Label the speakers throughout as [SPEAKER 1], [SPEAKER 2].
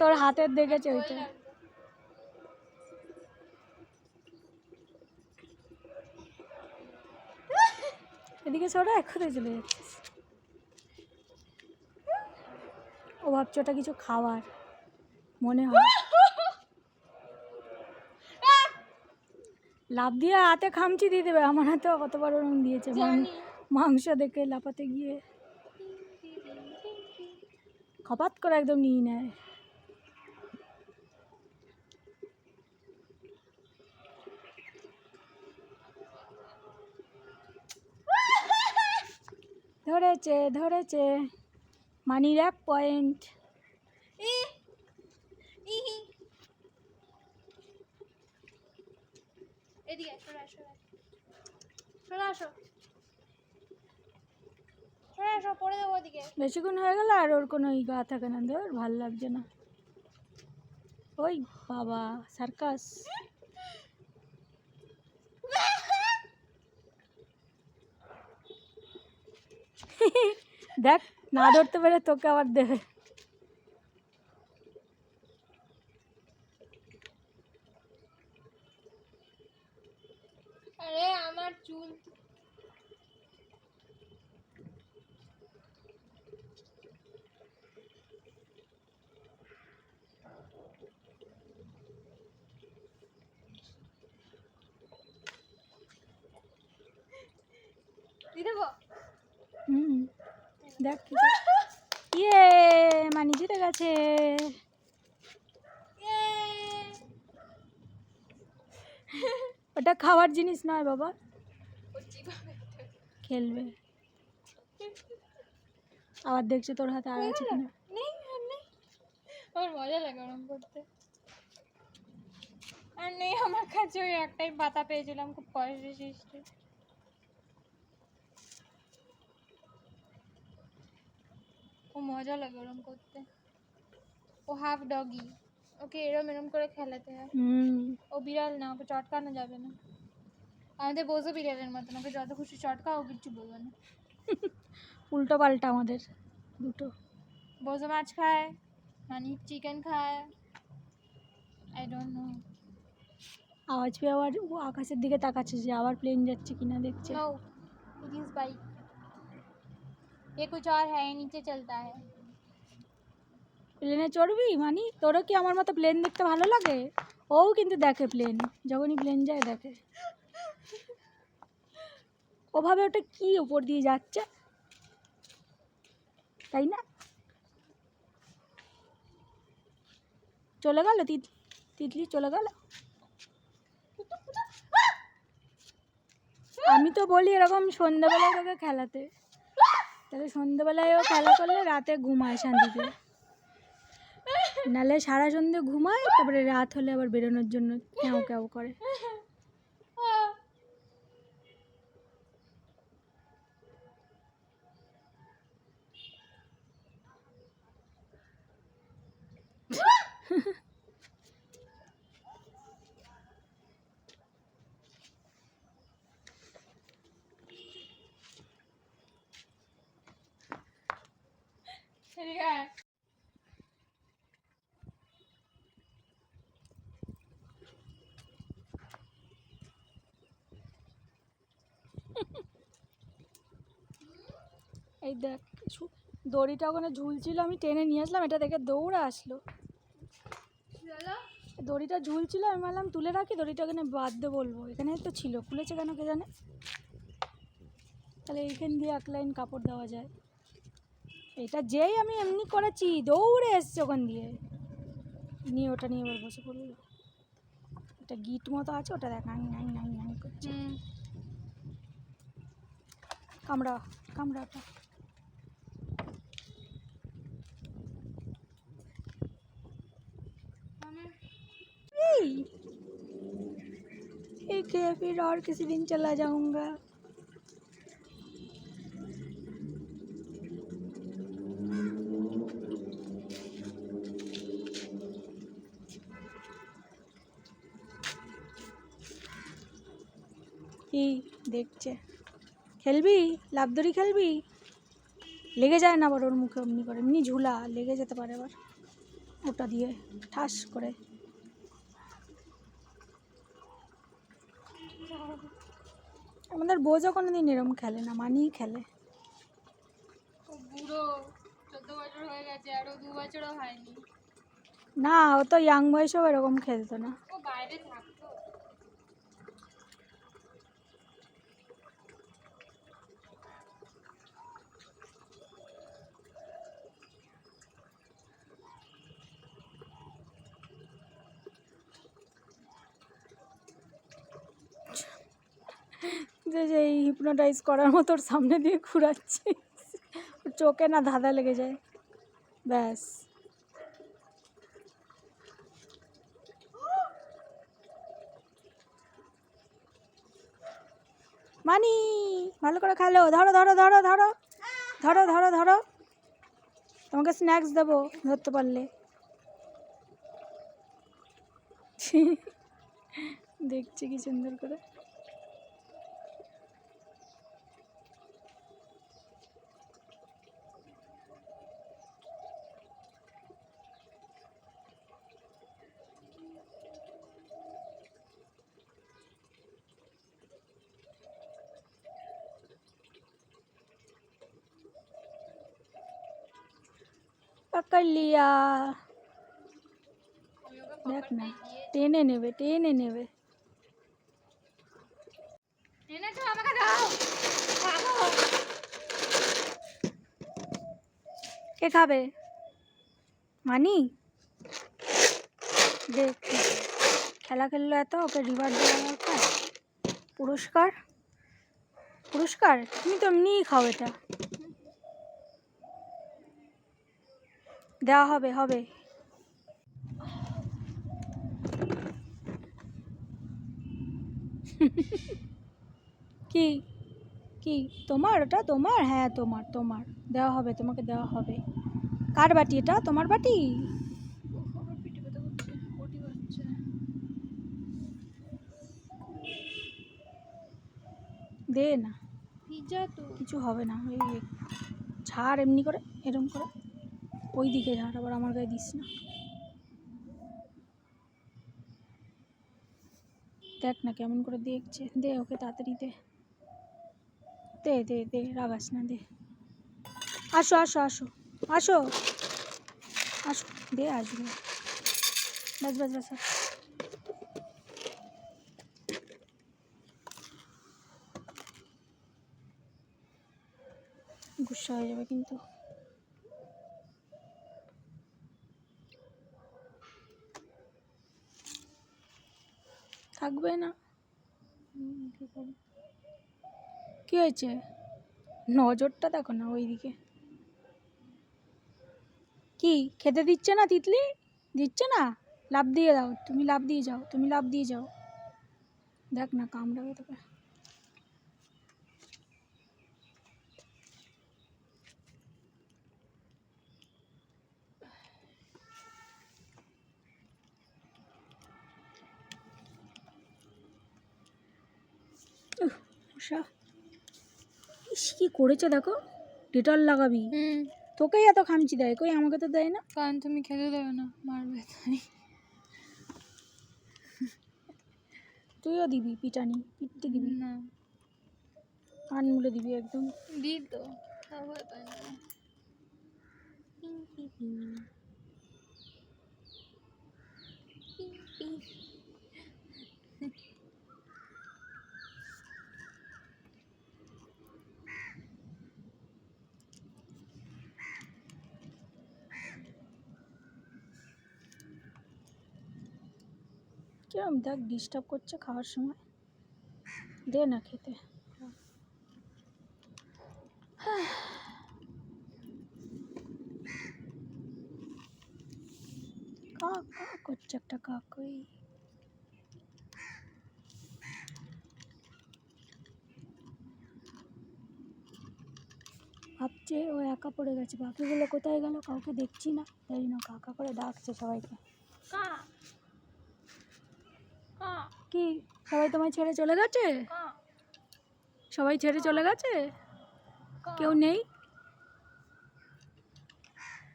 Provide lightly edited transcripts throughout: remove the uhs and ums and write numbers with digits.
[SPEAKER 1] তোর হাতের দেখেছে ওইটা। এদিকে সরা, এক্ষুনি চলে যাচ্ছিস। ও ভাবছে ওটা কিছু খাওয়ার মনে হয়। লাফ দিয়ে হাতে খামচি দিয়ে দেবে। আমার হাতেও কতবার ওরকম দিয়েছে মাংস দেখে লাফাতে গিয়ে খপাত করে একদম নিয়ে নেয়। ধরেছে ধরেছে, মানির 1 পয়েন্ট। বেশিক্ষণ হয়ে গেল আর ওর কোনো গা থাকে না, ধর ভাল লাগছে না। ওই বাবা সার্কাস। দেখ না ধরতে পেরে তোকে আবার দেবে।
[SPEAKER 2] আরে আমার চুল
[SPEAKER 1] দেখ ইয়ে মানি জিতে গেছে। ওটা খাওয়ার জিনিস নয় বাবা, খেলবে। আবার দেখছি তোর হাতে আর আছে কিনা।
[SPEAKER 2] আমার মজা লাগে ওরম করতে। আর নেই আমার কাছে, ওই একটাই পাতা পেয়েছিলাম খুব পয়সা সৃষ্টি। ও মজা লাগে ওরম করতে। ও হাফ ডগি, ওকে এরম এরম করে খেলাতে হয়। ও বিড়াল না, ওকে চটকানো যাবে না। আমাদের বোঝো বিড়ালের মতন, ওকে যত খুশি চটকা, ও কিচ্ছু বলবে না।
[SPEAKER 1] উল্টো পাল্টা আমাদের দুটো।
[SPEAKER 2] বোঝো মাছ খায়, মানে চিকেন খায়, আই ডোন্ট নো।
[SPEAKER 1] আওয়াজ পেয়ে আবার ও আকাশের দিকে তাকাচ্ছে যে আবার প্লেন যাচ্ছে কিনা দেখছে।
[SPEAKER 2] नो इट इज बाइक, ये कुछ और है, ये नीचे चलता है।
[SPEAKER 1] প্লেনে চড়বি মানি? তোরও কি আমার মতো প্লেন দেখতে ভালো লাগে? ও কিন্তু দেখে প্লেন, যখনই প্লেন যায় দেখে। ওভাবে ওটা কি উপর দিয়ে যাচ্ছে, তাই না? চলে গেল তিতলি চলে গেল। আমি তো বলি এরকম সন্ধ্যাবেলায় তোকে খেলাতে, তাহলে সন্ধ্যাবেলায় ও খেলা করলে রাতে ঘুমায় শান্তিতে, নাহলে সারা সন্ধ্যে ঘুমায়, তারপরে রাত হলে আবার বেরোনোর জন্য ক্যাও ক্যাও করে। এই দেখ দড়িটা ওখানে ঝুলছিল, আমি টেনে নিয়ে আসলাম, এটা দেখে দৌড়ে আসলো। দড়িটা ঝুলছিল, আমি ভাবলাম তুলে রাখি, দড়িটা ওখানে বাঁধতে বলবো, এখানে তো ছিল, খুলেছে কেন কে জানে। তাহলে এইখান দিয়ে 1 লাইন কাপড় দেওয়া যায়। এটা যেই আমি এমনি করেছি দৌড়ে এসছে ওখান দিয়ে, নিয়ে ওটা নিয়ে এবার বসে পড়লো। এটা গিট মতো আছে, ওটা দেখ নাং নাং নাং নাং করছে। কামড়া কামড়াটা। ठीक है, फिर और किसी दिन चला जाऊंगा। কি দেখছে, খেলবি? লাফদড়ি খেলবি? লেগে যায় না আবার ওর মুখে, অমনি করে, এমনি ঝুলা লেগে যেতে পারে আবার। ওটা দিয়ে ঠাস করে। আমাদের বোঝও কোনোদিন এরম খেলে না, মানিই খেলে।
[SPEAKER 2] ও বুড়ো, 14 বছর হয়ে গেছে, আরো 2 বছরও হয়নি।
[SPEAKER 1] না, ও তো ইয়াং বয়সেও এরকম খেলতো না।
[SPEAKER 2] ও বাইরে থাকতো।
[SPEAKER 1] যে এই হিপনোটাইজ করার মতো ওর সামনে দিয়ে ঘুরাচ্ছি, ওর চোখে না ধাঁধা লেগে যায়, ব্যাস। মানি ভালো করে খেলো, ধরো ধরো ধরো ধরো ধরো ধরো ধরো, তোমাকে স্ন্যাক্স দেবো ধরতে পারলে। দেখছি কি সুন্দর করে। पकड़ लिया। देख ना, टेने नेबे टेने नेबे।
[SPEAKER 2] এনে তো আমাকে দাও, খাবো।
[SPEAKER 1] কে খাবে? মানি দেখ, খেলা খেললো এত, ওকে রিওয়ার্ড দেওয়া দরকার। পুরস্কার পুরস্কার, তুমি তো এমনিই খাও, এটা দেওয়া হবে হবে। কি কি তোমার? ওটা তোমার? হ্যাঁ তোমার, তোমার দেওয়া হবে, তোমাকে দেওয়া হবে। কার বাটি এটা? তোমার বাটি?
[SPEAKER 2] আমার পিঠে ব্যথা করছে, পটি করছে।
[SPEAKER 1] দে না,
[SPEAKER 2] পিজ্জা তো
[SPEAKER 1] কিছু হবে না, ওই ছাড় এমনি করে, এরম করে ওই দিকে ঝাড়, আবার আমার গায়ে দিস না। দেখ না কেমন করে দেখছে, দে ওকে তাড়াতাড়ি দে, দে দে দে, রাগাস না, দে। আসো আসো আসো আসো আসো, দে আসবে, বাস বাস বাস। গুসা হয়ে যাবে কিন্তু। থাকবে না। কি হয়েছে? নজরটা দেখো না ওইদিকে। কি খেতে দিচ্ছে না? তিতলি দিচ্ছে না? লাফ দিয়ে দাও, তুমি লাফ দিয়ে যাও, তুমি লাফ দিয়ে যাও। দেখ না কামড়াবে তোকে। মশা, ইস কি করেছে দেখো, ডেটল লাগাবি। তোকেই এত খামচি দেয়, কই আমাকে তো দেয় না।
[SPEAKER 2] কারণ তুমি খেতে দেবে না, মারবে তাই।
[SPEAKER 1] তুইও দিবি পিটানি, পিটতে দিবি
[SPEAKER 2] না,
[SPEAKER 1] আনমুলে দিবি একদম।
[SPEAKER 2] দি তো, খাবো তাই না।
[SPEAKER 1] কিরম দেখ ডিস্টার্ব করছে খাওয়ার সময়, দে না খেতে। কা কা করছে একটা কাকই। ভাবছে ও একা পড়ে গেছে, বাকিগুলো কোথায় গেল, কাউকে দেখছি না, তাই না কাকা করে ডাকছে সবাইকে।
[SPEAKER 2] কা কা
[SPEAKER 1] কি সবাই তোমায় ছেড়ে চলে গেছে?
[SPEAKER 2] কা
[SPEAKER 1] সবাই ছেড়ে চলে গেছে, কেউ নেই?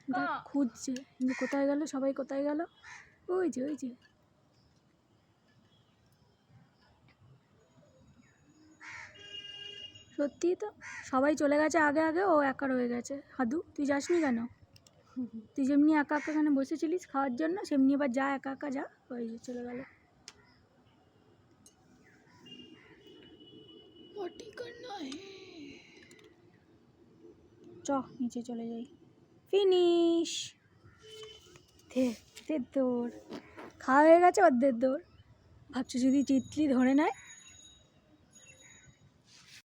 [SPEAKER 1] দেখ খুঁজছে যে কোথায় গেল, সবাই কোথায় গেল। ওই যে ওই যে সত্যি তো সবাই চলে গেছে আগে আগে, ও একা রয়ে গেছে। হাদু তুই যাসনি কেন? তুই যেমনি একা একা এখানে বসেছিলিস খাওয়ার জন্য, সেমনি এবার যা, একা একা যা। ওই যে চলে গেল। চ নিচে চলে যাই। ফিনিশ। দে দৌড় খাওয়া হয়ে গেছে, অর্ধেক দৌড়। ভাবছি যদি তিতলি ধরে নেয়